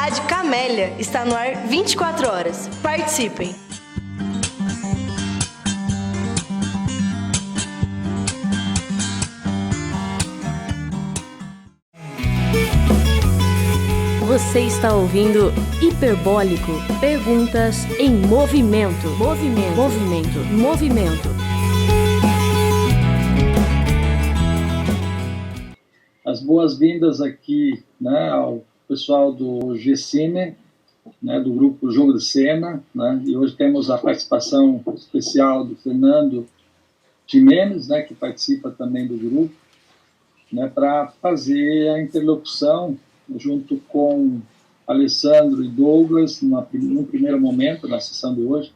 Rádio Camélia está no ar 24 horas. Participem! Você está ouvindo Hiperbólico. Perguntas em movimento. Movimento. As boas-vindas aqui, né, ao pessoal do G-Cine, né, do grupo Jogo de Cena, né, e hoje temos a participação especial do Fernando Ximenes, né, que participa também do grupo, né, para fazer a interlocução junto com Alessandro e Douglas, num primeiro momento, na sessão de hoje,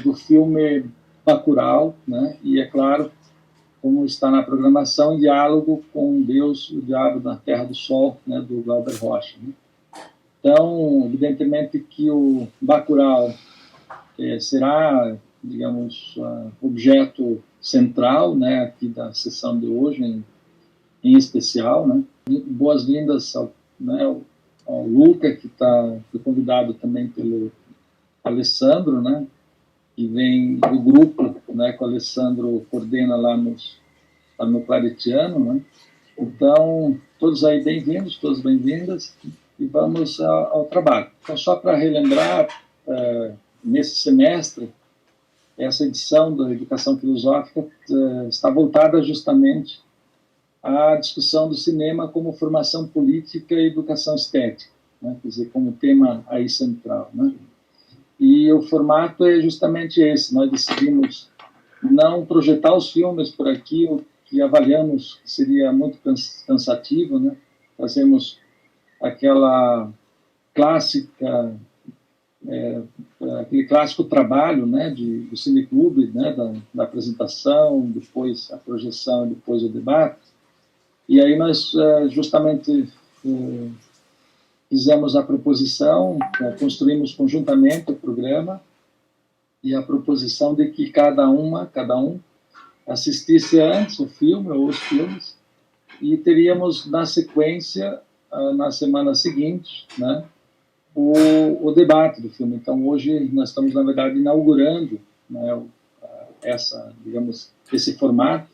do filme Bacurau, né, e, é claro, como está na programação, Diálogo com Deus, o Diabo na Terra do Sol, né, do Glauber Rocha. Né. Então, evidentemente que o Bacurau será, digamos, objeto central, né, aqui da sessão de hoje, em especial, né. Boas-vindas ao, né, ao Luca, que foi convidado também pelo Alessandro, né, que vem do grupo, né, que o Alessandro coordena lá no Claretiano, né. Então, todos aí bem-vindos, todas bem-vindas, e vamos ao trabalho. Então, só para relembrar, nesse semestre, essa edição da Educação Filosófica está voltada justamente à discussão do cinema como formação política e educação estética, né? Quer dizer, como tema aí central, né? E o formato é justamente esse. Nós decidimos não projetar os filmes por aqui, o que avaliamos que seria muito cansativo, né? Fazemos aquela clássica, aquele clássico trabalho, né, do cineclube, né, da apresentação, depois a projeção, depois o debate. E aí nós justamente fizemos a proposição, construímos conjuntamente o programa, e a proposição de que cada um assistisse antes o filme ou os filmes, e teríamos na sequência, na semana seguinte, né, o debate do filme. Então hoje nós estamos, na verdade, inaugurando, né, digamos, esse formato,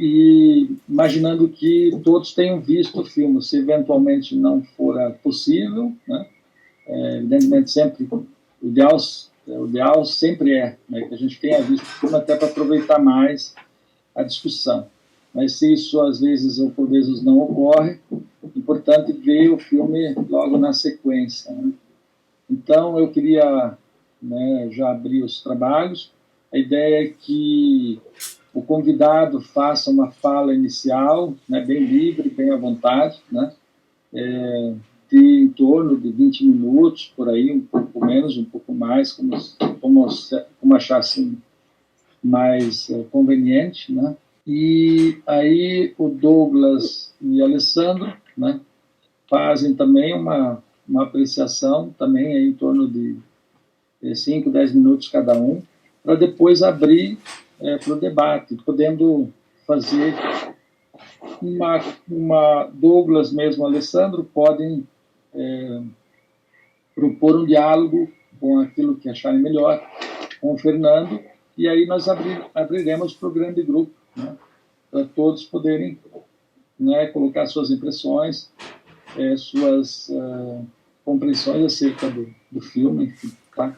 e imaginando que todos tenham visto o filme. Se eventualmente não for possível, né, evidentemente sempre o ideal sempre né, que a gente tenha visto o filme, até para aproveitar mais a discussão. Mas se isso às vezes ou por vezes não ocorre, é importante ver o filme logo na sequência, né. Então eu queria, né, já abrir os trabalhos. A ideia é que o convidado faça uma fala inicial, né, bem livre, bem à vontade, né, de em torno de 20 minutos, por aí, um pouco menos, um pouco mais, como achar assim, mais conveniente, né. E aí o Douglas e Alessandro, né, fazem também uma apreciação, também aí em torno de 5, 10 minutos cada um, para depois abrir para o debate, podendo fazer Douglas mesmo, Alessandro, podem propor um diálogo com aquilo que acharem melhor, com o Fernando, e aí nós abriremos para o grande grupo, né, para todos poderem, né, colocar suas impressões, suas compreensões acerca do filme, enfim, tá?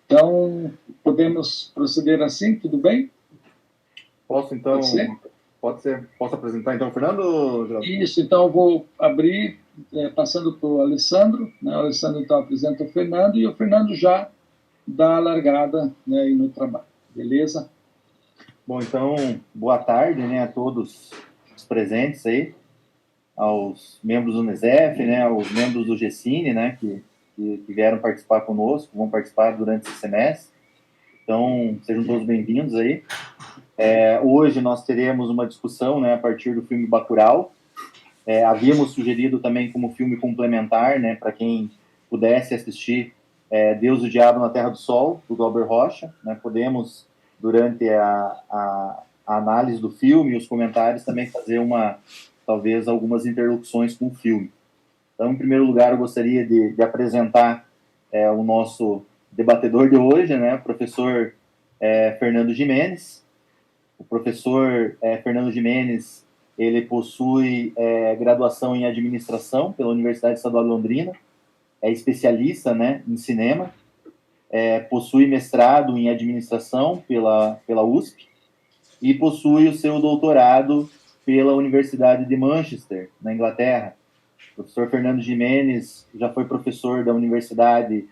Então, podemos proceder assim, tudo bem? Posso, então? Pode ser. Posso apresentar, então, o Fernando? Isso, então eu vou abrir, passando para o Alessandro, né? O Alessandro, então, apresenta o Fernando, e o Fernando já dá a largada, né, aí no trabalho, beleza? Bom, então, boa tarde, né, a todos os presentes aí, aos membros do Unesef, né, aos membros do G-Cine, né, que vieram participar conosco, vão participar durante esse semestre. Então, sejam todos bem-vindos aí. Hoje nós teremos uma discussão, né, a partir do filme Bacurau. Havíamos sugerido também como filme complementar, né, para quem pudesse assistir, Deus e o Diabo na Terra do Sol, do Glauber Rocha. Né, podemos, durante a análise do filme e os comentários, também fazer talvez algumas interlocuções com o filme. Então, em primeiro lugar, eu gostaria de apresentar o nosso debatedor de hoje, né, o professor Fernando Gimenez. O professor Fernando Gimenez, ele possui graduação em administração pela Universidade Estadual de Londrina, é especialista, né, em cinema, possui mestrado em administração pela USP e possui o seu doutorado pela Universidade de Manchester, na Inglaterra. O professor Fernando Gimenez já foi professor da Universidade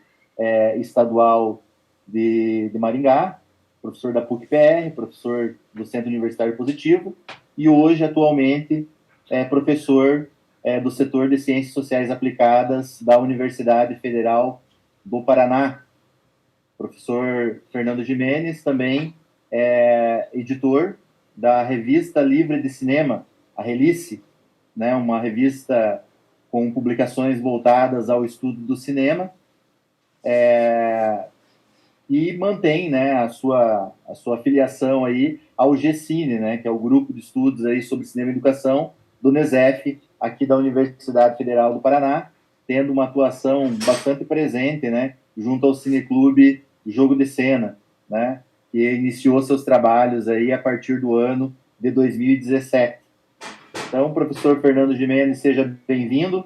Estadual de Maringá, professor da PUC-PR, professor do Centro Universitário Positivo, e hoje, atualmente, é professor do setor de Ciências Sociais Aplicadas da Universidade Federal do Paraná. O professor Fernando Gimenez também é editor da Revista Livre de Cinema, a Relice, né, uma revista com publicações voltadas ao estudo do cinema, e mantém, né, a sua filiação aí ao GCine, né, que é o grupo de estudos aí sobre cinema e educação do UNESEF, aqui da Universidade Federal do Paraná, tendo uma atuação bastante presente, né, junto ao Cineclube Jogo de Cena, né, que iniciou seus trabalhos aí a partir do ano de 2017. Então, professor Fernando Gimenez, seja bem-vindo.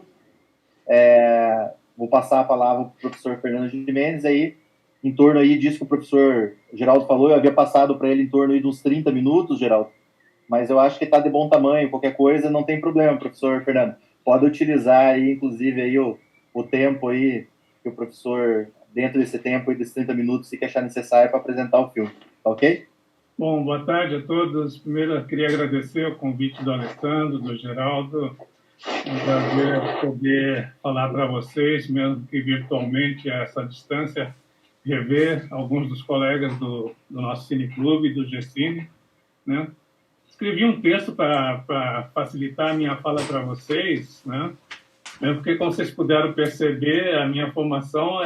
Vou passar a palavra para o professor Fernando Gimenez aí, em torno aí disso que o professor Geraldo falou. Eu havia passado para ele em torno aí de uns 30 minutos, Geraldo, mas eu acho que está de bom tamanho. Qualquer coisa, não tem problema, professor Fernando. Pode utilizar aí, inclusive, aí o tempo aí que o professor, dentro desse tempo aí, desses 30 minutos, se achar necessário para apresentar o filme. Tá ok? Bom, boa tarde a todos. Primeiro, eu queria agradecer o convite do Alessandro, do Geraldo. É um prazer poder falar para vocês, mesmo que virtualmente, a essa distância, rever alguns dos colegas do nosso cineclube, do GCine, né? Escrevi um texto para facilitar a minha fala para vocês, né? Porque, como vocês puderam perceber, a minha formação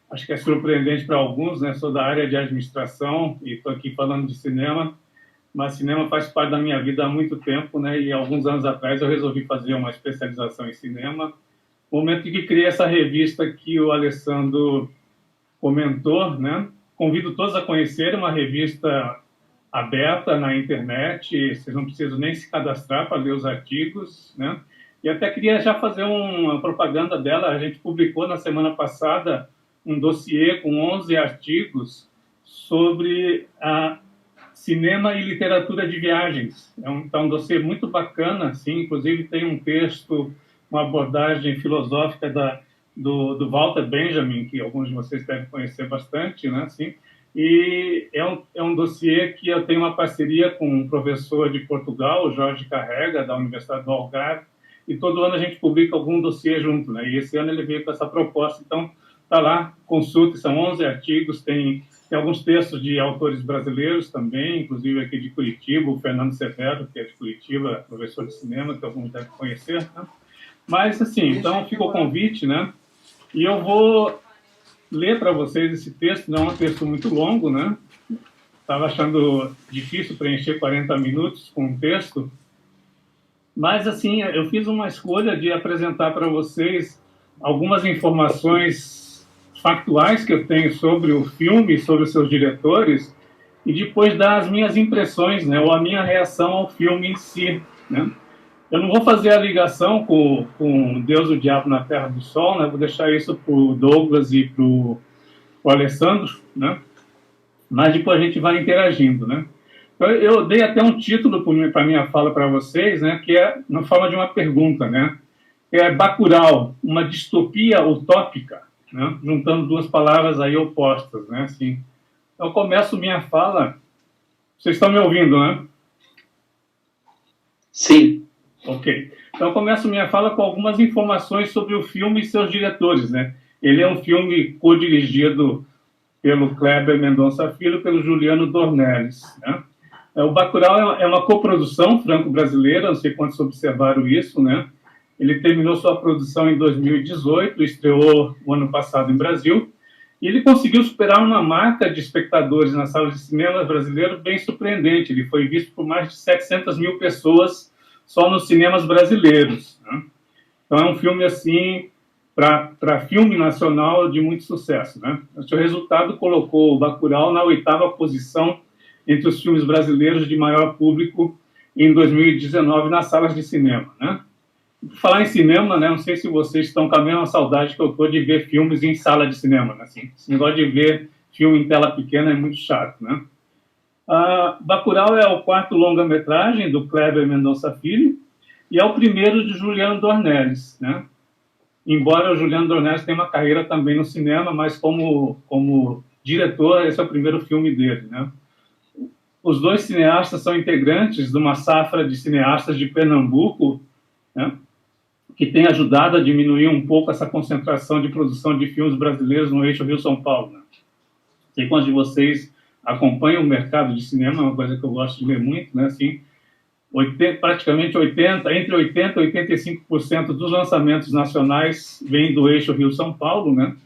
acho que é surpreendente para alguns, né? Sou da área de administração e estou aqui falando de cinema, mas cinema faz parte da minha vida há muito tempo, né? E alguns anos atrás eu resolvi fazer uma especialização em cinema. No momento em que criei essa revista que o Alessandro comentou, né? Convido todos a conhecer uma revista aberta na internet, vocês não precisam nem se cadastrar para ler os artigos, né? E até queria já fazer uma propaganda dela. A gente publicou na semana passada um dossiê com 11 artigos sobre cinema e literatura de viagens. É um dossiê muito bacana, assim, inclusive tem um texto, uma abordagem filosófica do Walter Benjamin, que alguns de vocês devem conhecer bastante, né, assim, e é um dossiê que eu tenho uma parceria com um professor de Portugal, o Jorge Carrega, da Universidade do Algarve, e todo ano a gente publica algum dossiê junto, né, e esse ano ele veio com essa proposta. Então, está lá, consulte, são 11 artigos, tem alguns textos de autores brasileiros também, inclusive aqui de Curitiba, o Fernando Severo, que é de Curitiba, professor de cinema, que alguns devem conhecer, né? Mas, assim, então fica o convite, né? E eu vou ler para vocês esse texto, não é um texto muito longo, né? Estava achando difícil preencher 40 minutos com um texto, mas, assim, eu fiz uma escolha de apresentar para vocês algumas informações factuais que eu tenho sobre o filme, sobre os seus diretores, e depois dar as minhas impressões, né, ou a minha reação ao filme em si, né? Eu não vou fazer a ligação com Deus, o Diabo na Terra do Sol, né? Vou deixar isso para o Douglas e para o Alessandro, né? Mas depois a gente vai interagindo, né? Eu dei até um título para a minha fala para vocês, né? Que é na forma de uma pergunta, né? É Bacurau, uma distopia utópica, né? Juntando duas palavras aí opostas, né? Assim, então, eu começo minha fala... Vocês estão me ouvindo, né? Sim. Ok. Então, eu começo minha fala com algumas informações sobre o filme e seus diretores, né? Ele é um filme co-dirigido pelo Kleber Mendonça Filho e pelo Juliano Dornelles, né? O Bacurau é uma coprodução franco-brasileira, não sei quantos observaram isso, né? Ele terminou sua produção em 2018, estreou o ano passado em Brasil, e ele conseguiu superar uma marca de espectadores nas salas de cinema brasileiro bem surpreendente. Ele foi visto por mais de 700 mil pessoas só nos cinemas brasileiros, né? Então é um filme assim para filme nacional de muito sucesso, né? O seu resultado colocou o Bacurau na 8ª posição entre os filmes brasileiros de maior público em 2019 nas salas de cinema, né? Por falar em cinema, né? Não sei se vocês estão com a mesma saudade que eu estou de ver filmes em sala de cinema, né? Assim, esse negócio de ver filme em tela pequena é muito chato, né? Bacurau é o 4º longa-metragem do Kleber Mendonça Filho e é o primeiro de Juliano Dornelles, né? Embora o Juliano Dornelles tenha uma carreira também no cinema, mas como diretor, esse é o primeiro filme dele, né? Os dois cineastas são integrantes de uma safra de cineastas de Pernambuco, né, que tem ajudado a diminuir um pouco essa concentração de produção de filmes brasileiros no eixo Rio-São Paulo, né? Sei quantos de vocês acompanham o mercado de cinema, é uma coisa que eu gosto de ler muito, né? Assim, praticamente entre 80% e 85% dos lançamentos nacionais vêm do eixo Rio-São Paulo, né?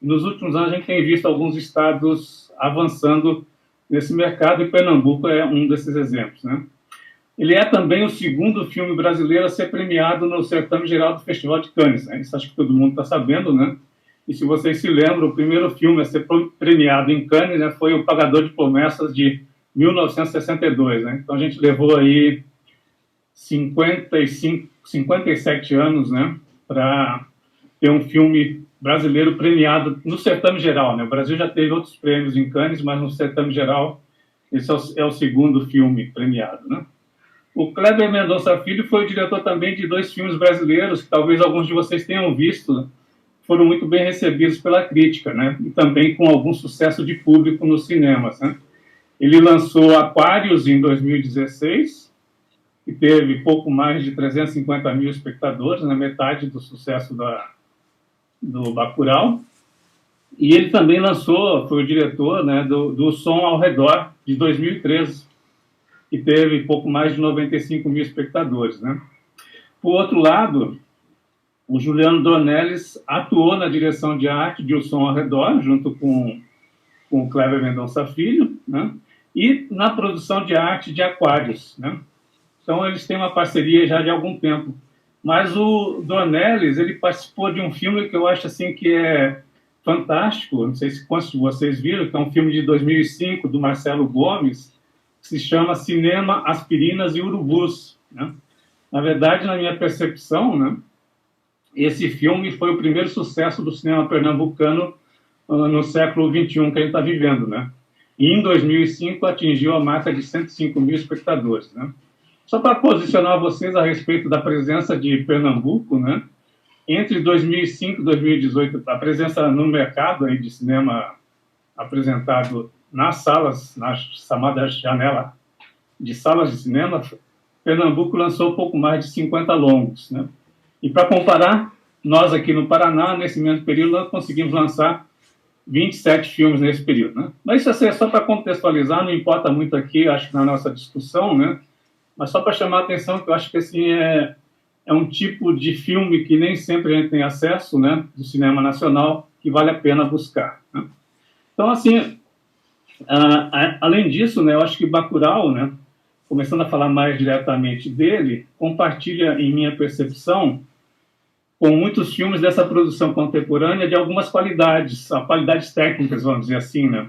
E nos últimos anos a gente tem visto alguns estados avançando nesse mercado e Pernambuco é um desses exemplos, né? Ele é também o 2º filme brasileiro a ser premiado no certame geral do Festival de Cannes, né? Isso acho que todo mundo está sabendo, né? E se vocês se lembram, o primeiro filme a ser premiado em Cannes, né, foi O Pagador de Promessas, de 1962, né? Então a gente levou aí 57 anos, né, para ter um filme brasileiro premiado no certame geral, né? O Brasil já teve outros prêmios em Cannes, mas no certame geral esse é o 2º filme premiado, né? O Kleber Mendonça Filho foi o diretor também de 2 filmes brasileiros que talvez alguns de vocês tenham visto, foram muito bem recebidos pela crítica, né? E também com algum sucesso de público nos cinemas, né? Ele lançou Aquários em 2016, que teve pouco mais de 350 mil espectadores, na metade do sucesso do Bacurau. E ele também foi o diretor, né, do Som ao Redor, de 2013, que teve pouco mais de 95 mil espectadores, né? Por outro lado, o Juliano Dornelles atuou na direção de arte de O Som ao Redor, junto com o Kleber Mendonça Filho, né? E na produção de arte de Aquários, né? Então, eles têm uma parceria já de algum tempo. Mas o Dornelles, ele participou de um filme que eu acho assim que é fantástico, não sei se quantos de vocês viram, que é um filme de 2005, do Marcelo Gomes, que se chama Cinema, Aspirinas e Urubus, né? Na verdade, na minha percepção, né, esse filme foi o primeiro sucesso do cinema pernambucano no século XXI que a gente está vivendo, né? E em 2005 atingiu a marca de 105 mil espectadores, né? Só para posicionar vocês a respeito da presença de Pernambuco, né? Entre 2005 e 2018, a presença no mercado aí de cinema apresentado nas salas, na chamada janela de salas de cinema, Pernambuco lançou pouco mais de 50 longos, né? E para comparar, nós aqui no Paraná, nesse mesmo período, nós conseguimos lançar 27 filmes nesse período, né? Mas isso assim, é só para contextualizar, não importa muito aqui, acho que na nossa discussão, né? Mas só para chamar a atenção que eu acho que assim, é um tipo de filme que nem sempre a gente tem acesso, né, do cinema nacional, que vale a pena buscar, né? Então, assim, além disso, né, eu acho que Bacurau, né, começando a falar mais diretamente dele, compartilha, em minha percepção, com muitos filmes dessa produção contemporânea de algumas qualidades técnicas, vamos dizer assim, né?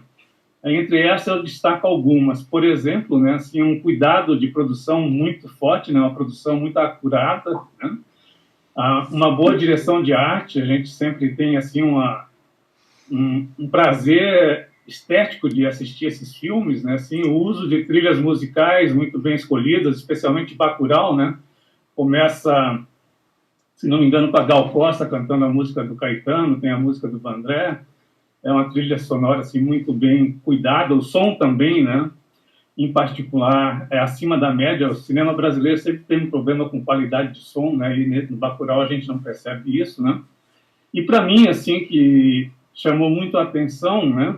Entre essas eu destaco algumas. Por exemplo, né, assim, um cuidado de produção muito forte, né, uma produção muito acurada, né? Uma boa direção de arte, a gente sempre tem assim, um prazer estético de assistir esses filmes, né? Assim, o uso de trilhas musicais muito bem escolhidas, especialmente Bacurau, né? Começa, se não me engano, com a Gal Costa cantando a música do Caetano, tem a música do Vandré. É uma trilha sonora assim, muito bem cuidada, o som também, né? Em particular, é acima da média. O cinema brasileiro sempre tem um problema com qualidade de som, né? E no Bacurau a gente não percebe isso, né? E para mim, assim, que chamou muito a atenção, né?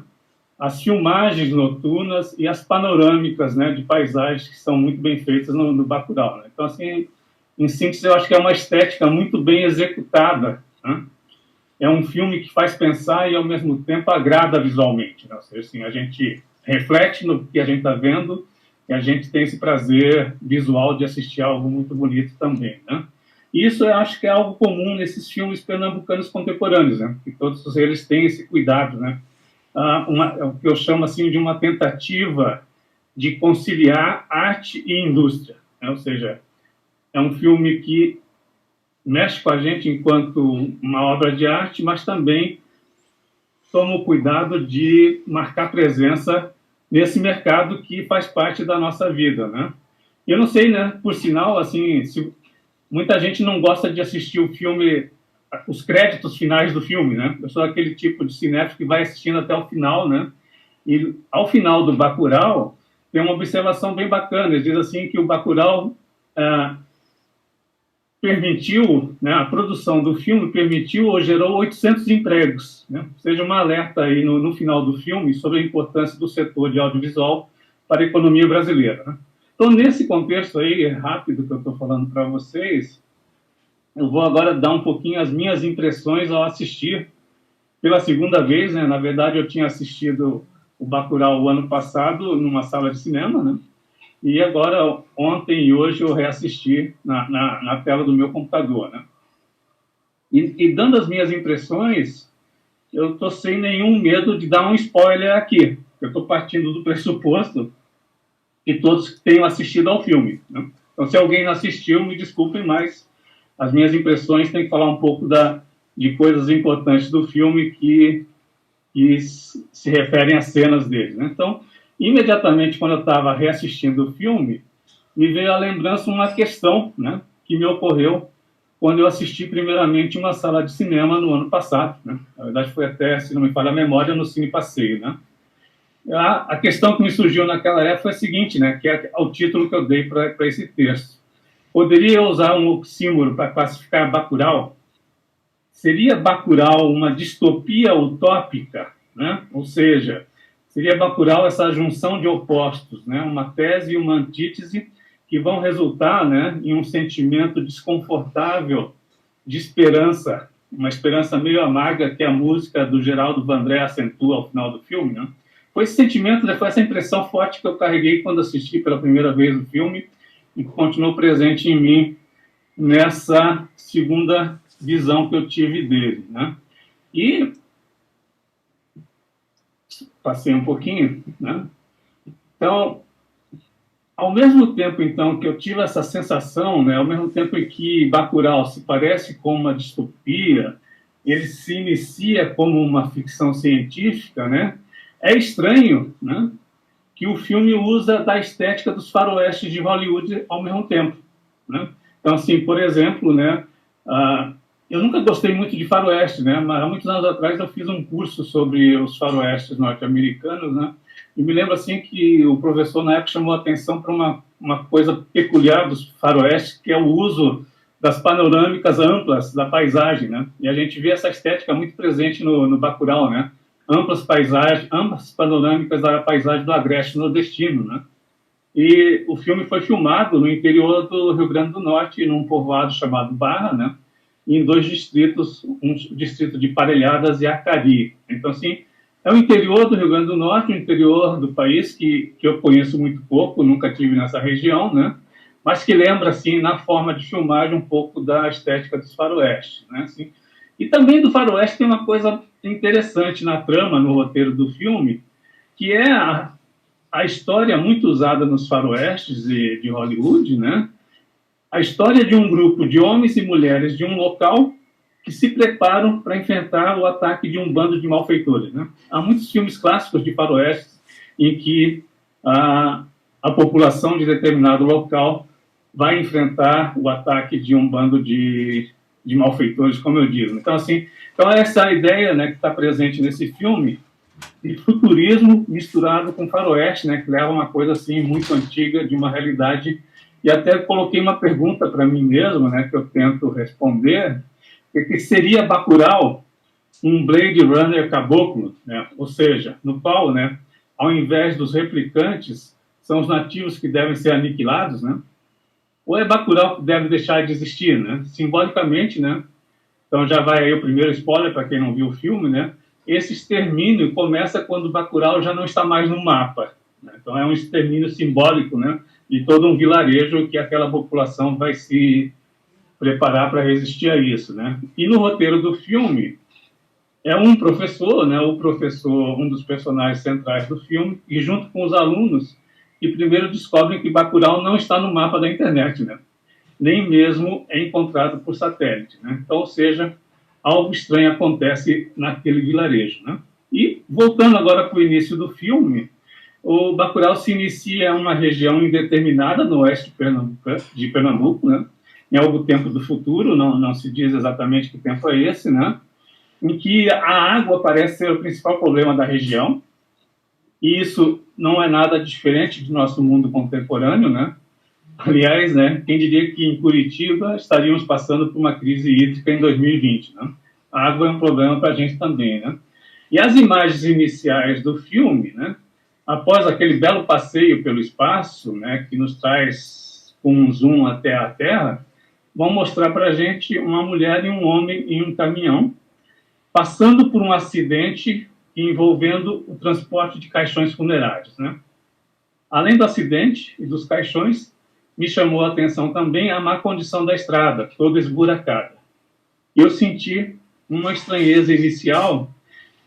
As filmagens noturnas e as panorâmicas, né? De paisagens que são muito bem feitas no Bacurau, né? Então, assim, em síntese, eu acho que é uma estética muito bem executada, né? É um filme que faz pensar e, ao mesmo tempo, agrada visualmente, né? Ou seja, assim, a gente reflete no que a gente está vendo e a gente tem esse prazer visual de assistir algo muito bonito também, né? Isso eu acho que é algo comum nesses filmes pernambucanos contemporâneos, né? Que todos eles têm esse cuidado, né? É o que eu chamo assim de uma tentativa de conciliar arte e indústria, né? Ou seja, é um filme que mexe com a gente enquanto uma obra de arte, mas também toma o cuidado de marcar presença nesse mercado que faz parte da nossa vida, né? Eu não sei, né? Por sinal, assim, muita gente não gosta de assistir o filme, os créditos finais do filme, né? Eu sou aquele tipo de cinéfilo que vai assistindo até o final, né? E ao final do Bacurau tem uma observação bem bacana. Ele diz assim que o Bacurau permitiu, né, a produção do filme permitiu ou gerou 800 empregos, né? Seja um alerta aí no final do filme sobre a importância do setor de audiovisual para a economia brasileira, né? Então, nesse contexto aí, rápido que eu estou falando para vocês, eu vou agora dar um pouquinho as minhas impressões ao assistir pela segunda vez, né? Na verdade, eu tinha assistido o Bacurau o ano passado numa sala de cinema, né? E agora, ontem e hoje, eu reassisti na tela do meu computador, né? E dando as minhas impressões, eu estou sem nenhum medo de dar um spoiler aqui. Eu estou partindo do pressuposto que todos tenham assistido ao filme, né? Então, se alguém não assistiu, me desculpem, mas as minhas impressões têm que falar um pouco de coisas importantes do filme que se referem às cenas dele, né? Então, imediatamente, quando eu estava reassistindo o filme, me veio à lembrança uma questão, né, que me ocorreu quando eu assisti primeiramente uma sala de cinema no ano passado, né? Na verdade, foi até, se não me falha a memória, no Cine Passeio, né? A questão que me surgiu naquela época foi a seguinte, né, que é o título que eu dei para esse texto. Poderia eu usar um oxímoro para classificar Bacurau? Seria Bacurau uma distopia utópica, né? Ou seja, seria Bacurau essa junção de opostos, né? Uma tese e uma antítese que vão resultar, né, em um sentimento desconfortável de esperança, uma esperança meio amarga que a música do Geraldo Vandré acentua ao final do filme, né? Foi esse sentimento, foi essa impressão forte que eu carreguei quando assisti pela primeira vez o filme e que continuou presente em mim nessa segunda visão que eu tive dele, né? E passei um pouquinho, né? Então, ao mesmo tempo, então, que eu tive essa sensação, né, ao mesmo tempo em que Bacurau se parece com uma distopia, ele se inicia como uma ficção científica, né? É estranho, né, que o filme usa da estética dos faroestes de Hollywood ao mesmo tempo, né? Então, assim, por exemplo, né, eu nunca gostei muito de faroeste, né, mas há muitos anos atrás eu fiz um curso sobre os faroestes norte-americanos, né, e me lembro, assim, que o professor na época chamou a atenção para uma coisa peculiar dos faroestes, que é o uso das panorâmicas amplas da paisagem, né, e a gente vê essa estética muito presente no Bacurau, né, amplas panorâmicas da paisagem do agreste nordestino, né? E o filme foi filmado no interior do Rio Grande do Norte, num povoado chamado Barra, né? Em dois distritos, um distrito de Parelhadas e Acari. Então, assim, é o interior do Rio Grande do Norte, o interior do país que eu conheço muito pouco, nunca tive nessa região, né? Mas que lembra, assim, na forma de filmagem um pouco da estética dos faroestes, né? Assim, e também do faroeste tem uma coisa interessante na trama, no roteiro do filme, que é a história muito usada nos faroestes de Hollywood, né? A história de um grupo de homens e mulheres de um local que se preparam para enfrentar o ataque de um bando de malfeitores, né? Há muitos filmes clássicos de faroestes em que a população de determinado local vai enfrentar o ataque de um bando de malfeitores, como eu digo. Então, assim, essa ideia, né, que está presente nesse filme, de futurismo misturado com faroeste, né, que leva uma coisa assim muito antiga, de uma realidade. E até coloquei uma pergunta para mim mesmo, né, que eu tento responder, que seria Bacurau um Blade Runner caboclo, né? Ou seja, no qual, né, ao invés dos replicantes, são os nativos que devem ser aniquilados, né? Ou é Bacurau que deve deixar de existir, né? Simbolicamente, né? Então já vai aí o primeiro spoiler para quem não viu o filme, né? Esse extermínio começa quando Bacurau já não está mais no mapa, né? Então é um extermínio simbólico, né? De todo um vilarejo que aquela população vai se preparar para resistir a isso, né? E no roteiro do filme é um professor, né? O professor, um dos personagens centrais do filme, e junto com os alunos, que primeiro descobrem que Bacurau não está no mapa da internet, né? Nem mesmo é encontrado por satélite, né? Então, ou seja, algo estranho acontece naquele vilarejo, né? E voltando agora para o início do filme, o Bacurau se inicia em uma região indeterminada no oeste de Pernambuco, né? Em algum tempo do futuro, não se diz exatamente que tempo é esse, né? Em que a água parece ser o principal problema da região, e isso não é nada diferente do nosso mundo contemporâneo, né? Aliás, né, quem diria que em Curitiba estaríamos passando por uma crise hídrica em 2020, né? A água é um problema para a gente também, né? E as imagens iniciais do filme, né, após aquele belo passeio pelo espaço, né, que nos traz com um zoom até a Terra, vão mostrar para a gente uma mulher e um homem em um caminhão, passando por um acidente envolvendo o transporte de caixões funerários, né? Além do acidente e dos caixões, me chamou a atenção também a má condição da estrada, toda esburacada. Eu senti uma estranheza inicial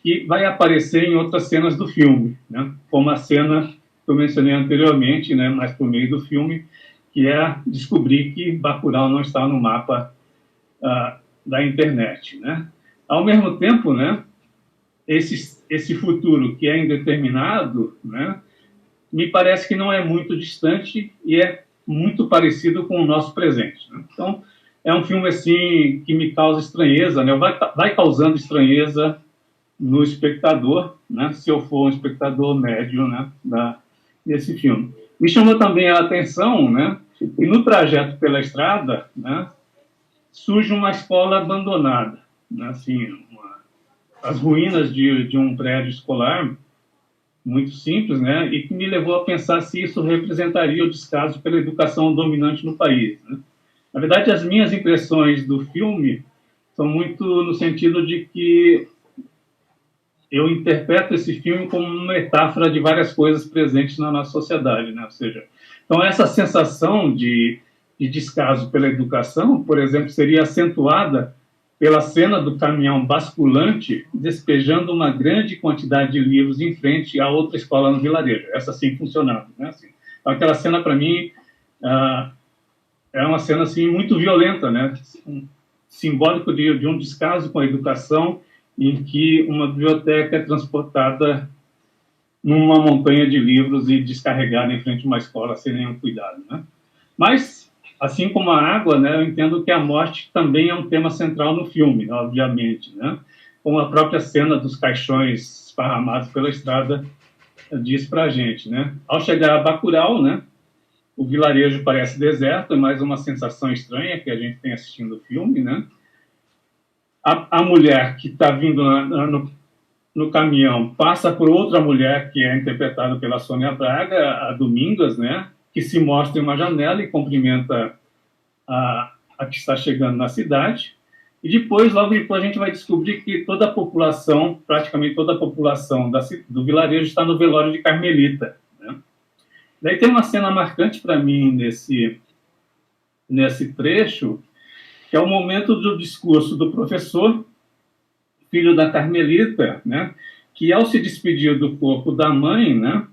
que vai aparecer em outras cenas do filme, né? Como a cena que eu mencionei anteriormente, né? Mais por meio do filme, que é descobrir que Bacurau não está no mapa da internet, né? Ao mesmo tempo, né? Esse futuro que é indeterminado, né? Me parece que não é muito distante e é muito parecido com o nosso presente, né? Então, é um filme assim que me causa estranheza, né? Vai causando estranheza no espectador, né? Se eu for um espectador médio, né? Desse filme. Me chamou também a atenção, né? E no trajeto pela estrada, né? Surge uma escola abandonada, né? Assim, as ruínas de um prédio escolar muito simples, né? E que me levou a pensar se isso representaria o descaso pela educação dominante no país, né? Na verdade, as minhas impressões do filme são muito no sentido de que eu interpreto esse filme como uma metáfora de várias coisas presentes na nossa sociedade, né? Ou seja, então essa sensação de descaso pela educação, por exemplo, seria acentuada pela cena do caminhão basculante despejando uma grande quantidade de livros em frente a outra escola no vilarejo. Essa sim funcionando, né? Assim, então, aquela cena, para mim, é uma cena assim, muito violenta, né? Simbólico de um descaso com a educação, em que uma biblioteca é transportada numa montanha de livros e descarregada em frente a uma escola sem nenhum cuidado, né? Mas, assim como a água, né, eu entendo que a morte também é um tema central no filme, obviamente, né? Como a própria cena dos caixões esparramados pela estrada diz para a gente, né? Ao chegar a Bacurau, né, o vilarejo parece deserto, é mais uma sensação estranha que a gente tem assistindo o filme, né? A mulher que está vindo no caminhão passa por outra mulher que é interpretada pela Sônia Braga, a Domingas, né? Que se mostra em uma janela e cumprimenta a que está chegando na cidade. E depois, logo depois, a gente vai descobrir que toda a população, praticamente toda a população do vilarejo está no velório de Carmelita, né? Daí tem uma cena marcante para mim nesse trecho, que é o momento do discurso do professor, filho da Carmelita, né? Que ao se despedir do corpo da mãe, né?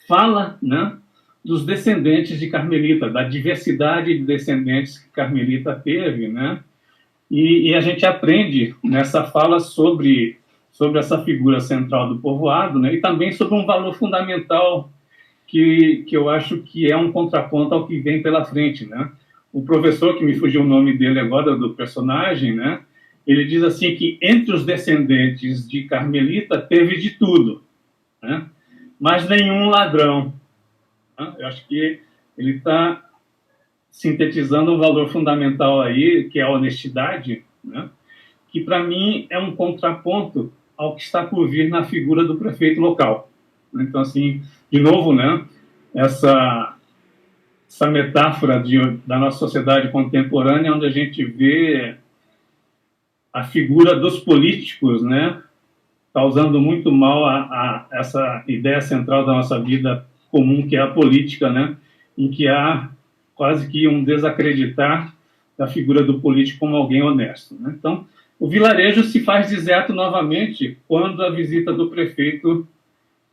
Fala, né? Dos descendentes de Carmelita, da diversidade de descendentes que Carmelita teve, né? E a gente aprende nessa fala sobre essa figura central do povoado, né? E também sobre um valor fundamental que eu acho que é um contraponto ao que vem pela frente, né? O professor, que me fugiu o nome dele agora, do personagem, né? Ele diz assim que entre os descendentes de Carmelita teve de tudo, né? Mas nenhum ladrão. Eu acho que ele está sintetizando um valor fundamental aí, que é a honestidade, né? Que para mim é um contraponto ao que está por vir na figura do prefeito local. Então, assim, de novo, né? Essa metáfora da nossa sociedade contemporânea, onde a gente vê a figura dos políticos, né? Causando muito mal a essa ideia central da nossa vida comum, que é a política, né? Em que há quase que um desacreditar da figura do político como alguém honesto, né? Então, o vilarejo se faz deserto novamente quando a visita do prefeito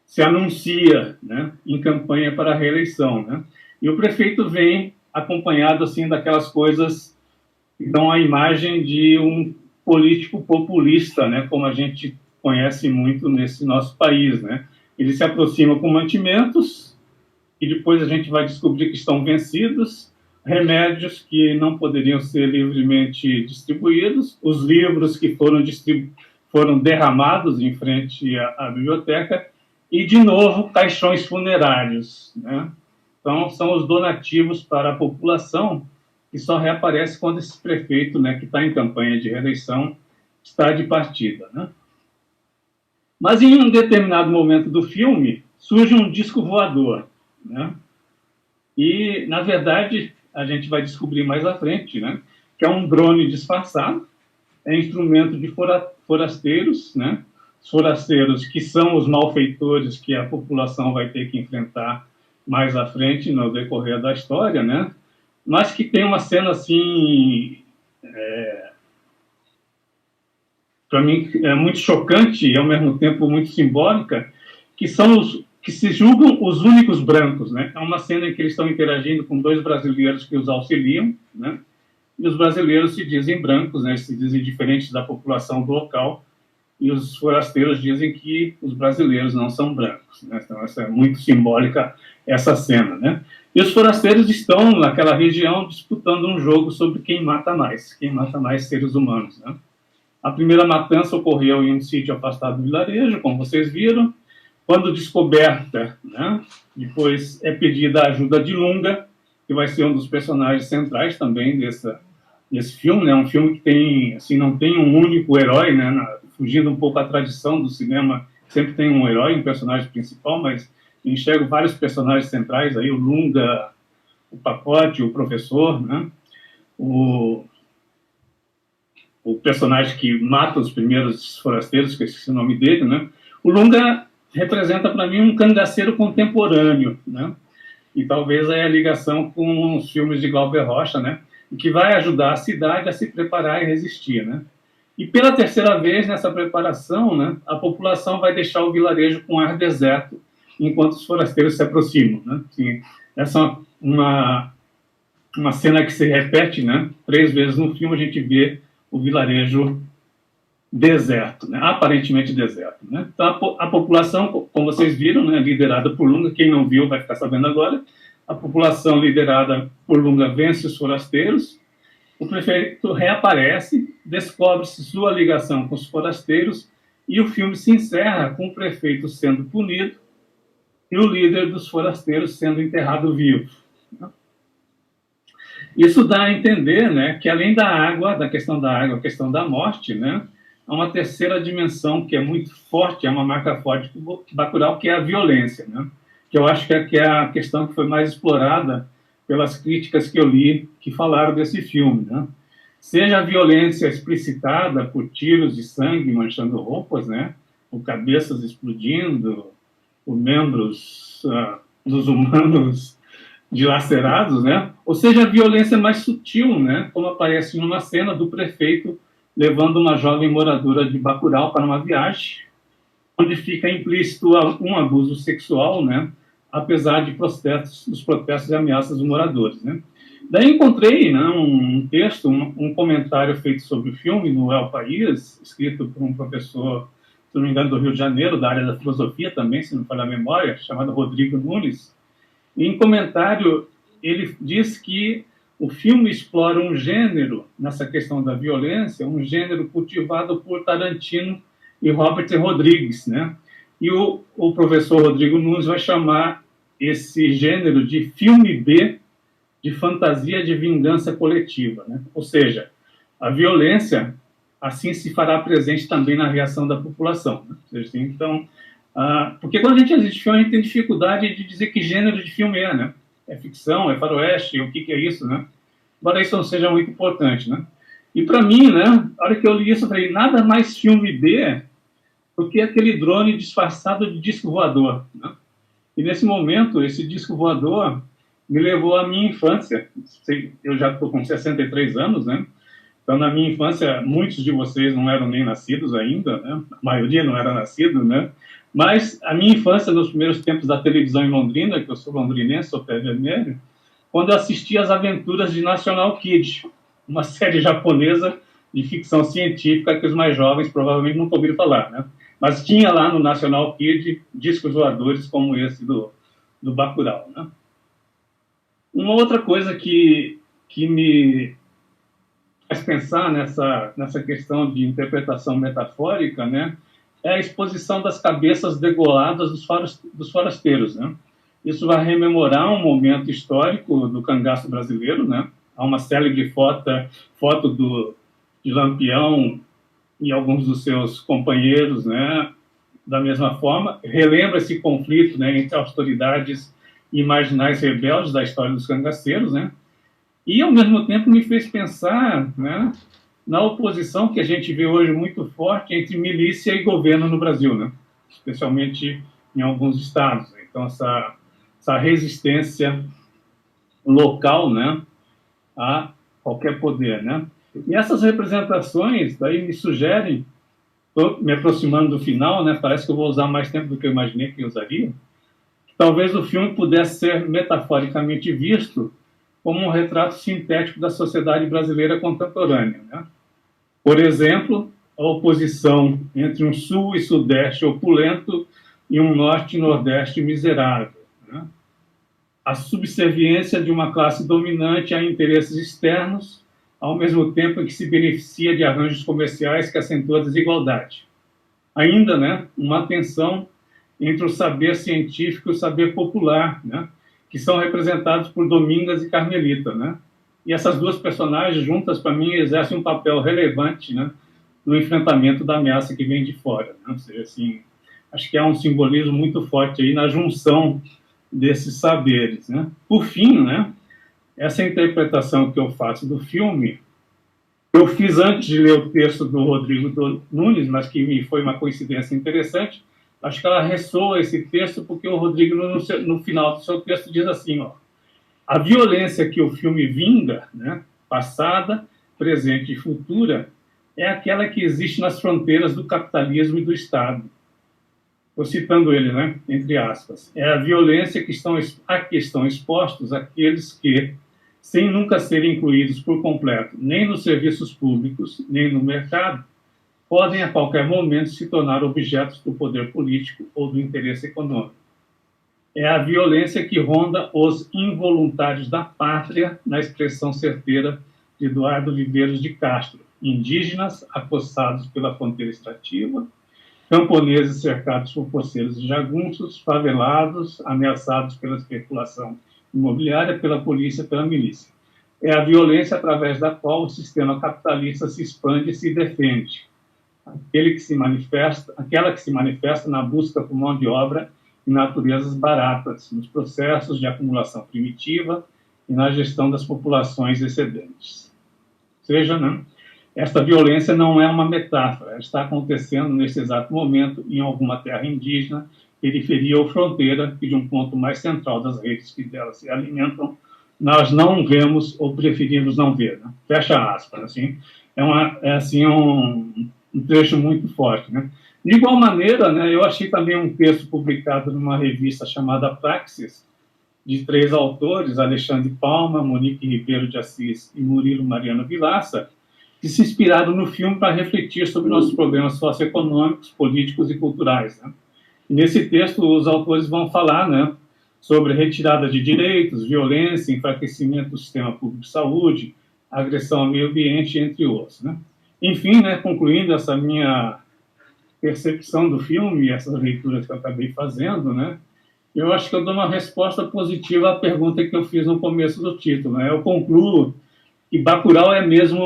se anuncia, né, em campanha para a reeleição, né? E o prefeito vem acompanhado assim daquelas coisas que dão a imagem de um político populista, né, como a gente conhece muito nesse nosso país, né? Ele se aproxima com mantimentos e depois a gente vai descobrir que estão vencidos, remédios que não poderiam ser livremente distribuídos, os livros que foram derramados em frente à biblioteca e, de novo, caixões funerários, né? Então, são os donativos para a população que só reaparece quando esse prefeito, né, que está em campanha de reeleição, está de partida, né? Mas, em um determinado momento do filme, surge um disco voador, né? E, na verdade, a gente vai descobrir mais à frente, né, que é um drone disfarçado, é instrumento de forasteiros, né? Os forasteiros que são os malfeitores que a população vai ter que enfrentar mais à frente no decorrer da história, né? Mas que tem uma cena assim, para mim é muito chocante e ao mesmo tempo muito simbólica, que são os que se julgam os únicos brancos, né? É uma cena em que eles estão interagindo com dois brasileiros que os auxiliam, né? E os brasileiros se dizem brancos, né? Se dizem diferentes da população do local, e os forasteiros dizem que os brasileiros não são brancos, né? Então, essa é muito simbólica, essa cena, né? E os forasteiros estão naquela região disputando um jogo sobre quem mata mais seres humanos, né? A primeira matança ocorreu em um sítio afastado do vilarejo, como vocês viram. Quando descoberta, né, depois é pedida a ajuda de Lunga, que vai ser um dos personagens centrais também desse filme, né? Um filme que tem, assim, não tem um único herói, né? Fugindo um pouco à tradição do cinema, sempre tem um herói, um personagem principal, mas enxergo vários personagens centrais aí, o Lunga, o Pacote, o professor, né? O personagem que mata os primeiros forasteiros, que eu esqueci o nome dele, né? O Lunga representa para mim um cangaceiro contemporâneo, né? E talvez é a ligação com os filmes de Glauber Rocha, né? Que vai ajudar a cidade a se preparar e resistir, né? E pela terceira vez nessa preparação, né, a população vai deixar o vilarejo com ar deserto enquanto os forasteiros se aproximam, né? Assim, essa é uma cena que se repete, né? 3 vezes no filme a gente vê o vilarejo deserto, né? Aparentemente deserto, né? Então a população, como vocês viram, né, liderada por Lunga, quem não viu vai ficar sabendo agora, a população liderada por Lunga vence os forasteiros, o prefeito reaparece, descobre-se sua ligação com os forasteiros e o filme se encerra com o prefeito sendo punido e o líder dos forasteiros sendo enterrado vivo. Isso dá a entender, né, que além da questão da água, a questão da morte, né, há uma terceira dimensão que é muito forte, é uma marca forte do Bacurau, que é a violência, né, que eu acho que é a questão que foi mais explorada pelas críticas que eu li que falaram desse filme, né? Seja a violência explicitada por tiros de sangue manchando roupas, né, por cabeças explodindo, por membros dos humanos dilacerados, né? Ou seja, a violência mais sutil, né, como aparece numa cena do prefeito levando uma jovem moradora de Bacurau para uma viagem, onde fica implícito um abuso sexual, né, apesar de dos protestos e ameaças dos moradores, né? Daí encontrei, né, um texto, um comentário feito sobre o filme no El País, escrito por um professor, se não me engano, do Rio de Janeiro, da área da filosofia também, se não falha a memória, chamado Rodrigo Nunes. E em comentário, ele diz que o filme explora um gênero, nessa questão da violência, um gênero cultivado por Tarantino e Robert Rodrigues, né? E o professor Rodrigo Nunes vai chamar esse gênero de filme B, de fantasia de vingança coletiva, né? Ou seja, a violência assim se fará presente também na reação da população, né? Ou seja, então, porque quando a gente assiste filme, a gente tem dificuldade de dizer que gênero de filme é, né? É ficção, é faroeste, o que é isso, né? Embora isso não seja muito importante, né? E para mim, né, a hora que eu li isso, eu falei, nada mais filme B do que aquele drone disfarçado de disco voador, né? E nesse momento, esse disco voador, me levou à minha infância. Eu já estou com 63 anos, né? Então, na minha infância, muitos de vocês não eram nem nascidos ainda, né? A maioria não era nascido, né? Mas a minha infância, nos primeiros tempos da televisão em Londrina, que eu sou londrinense, sou pé vermelho, quando eu assisti às aventuras de National Kid, uma série japonesa de ficção científica que os mais jovens provavelmente nunca ouviram falar, né? Mas tinha lá no National Kid discos voadores como esse do Bacurau, né? Uma outra coisa que me faz pensar nessa questão de interpretação metafórica, né, é a exposição das cabeças degoladas dos forasteiros, né? Isso vai rememorar um momento histórico do cangaço brasileiro, né? Há uma célebre foto de Lampião e alguns dos seus companheiros, né? Da mesma forma, relembra esse conflito, né, entre autoridades e marginais rebeldes da história dos cangaceiros, né? E, ao mesmo tempo, me fez pensar, né, na oposição que a gente vê hoje muito forte entre milícia e governo no Brasil, né? Especialmente em alguns estados. Então, essa resistência local, né, a qualquer poder, né? E essas representações daí me sugerem, estou me aproximando do final, né? Parece que eu vou usar mais tempo do que eu imaginei que eu usaria. Talvez o filme pudesse ser metaforicamente visto como um retrato sintético da sociedade brasileira contemporânea, né? Por exemplo, a oposição entre um sul e sudeste opulento e um norte e nordeste miserável, né? A subserviência de uma classe dominante a interesses externos, ao mesmo tempo em que se beneficia de arranjos comerciais que acentuam a desigualdade. Ainda, né, uma tensão entre o saber científico e o saber popular, né, que são representados por Domingas e Carmelita, né? E essas duas personagens juntas, para mim, exercem um papel relevante, né, no enfrentamento da ameaça que vem de fora, né? Ou seja, assim, acho que há um simbolismo muito forte aí na junção desses saberes, né? Por fim, né, essa interpretação que eu faço do filme, eu fiz antes de ler o texto do Rodrigo Nunes, mas que me foi uma coincidência interessante. Acho que ela ressoa esse texto porque o Rodrigo, no final do seu texto, diz assim, ó: a violência que o filme vinga, né, passada, presente e futura, é aquela que existe nas fronteiras do capitalismo e do Estado. Estou citando ele, né, entre aspas. É a violência a que estão expostos aqueles que, sem nunca serem incluídos por completo nem nos serviços públicos, nem no mercado, podem a qualquer momento se tornar objetos do poder político ou do interesse econômico. É a violência que ronda os involuntários da pátria, na expressão certeira de Eduardo Viveiros de Castro: indígenas acossados pela fronteira extrativa, camponeses cercados por poceiros e jagunços, favelados, ameaçados pela especulação imobiliária, pela polícia, pela milícia. É a violência através da qual o sistema capitalista se expande e se defende. Aquela que se manifesta na busca por mão de obra e naturezas baratas, nos processos de acumulação primitiva e na gestão das populações excedentes. Ou seja, né, esta violência não é uma metáfora, ela está acontecendo nesse exato momento em alguma terra indígena, periferia ou fronteira, e de um ponto mais central das redes que delas se alimentam, nós não vemos ou preferimos não ver, né? Fecha aspas, assim. É um trecho muito forte, né? De igual maneira, né, eu achei também um texto publicado numa revista chamada Praxis, de 3 autores, Alexandre Palma, Monique Ribeiro de Assis e Murilo Mariano Vilaça, que se inspiraram no filme para refletir sobre nossos problemas socioeconômicos, políticos e culturais, né? E nesse texto, os autores vão falar, né, sobre retirada de direitos, violência, enfraquecimento do sistema público de saúde, agressão ao meio ambiente, entre outros, né? Enfim, né, concluindo essa minha percepção do filme, essas leituras que eu acabei fazendo, né, eu acho que eu dou uma resposta positiva à pergunta que eu fiz no começo do título, né? Eu concluo que Bacurau é mesmo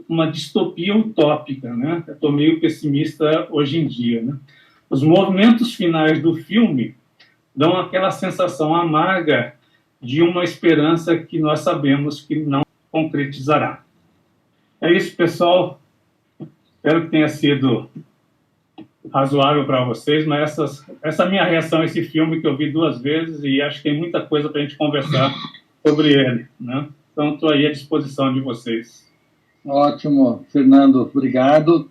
uma distopia utópica, né? Eu estou meio pessimista hoje em dia, né? Os movimentos finais do filme dão aquela sensação amarga de uma esperança que nós sabemos que não concretizará. É isso, pessoal. Espero que tenha sido razoável para vocês, mas essa minha reação a esse filme que eu vi 2 vezes, e acho que tem muita coisa para a gente conversar sobre ele, né? Então, estou aí à disposição de vocês. Ótimo, Fernando, obrigado.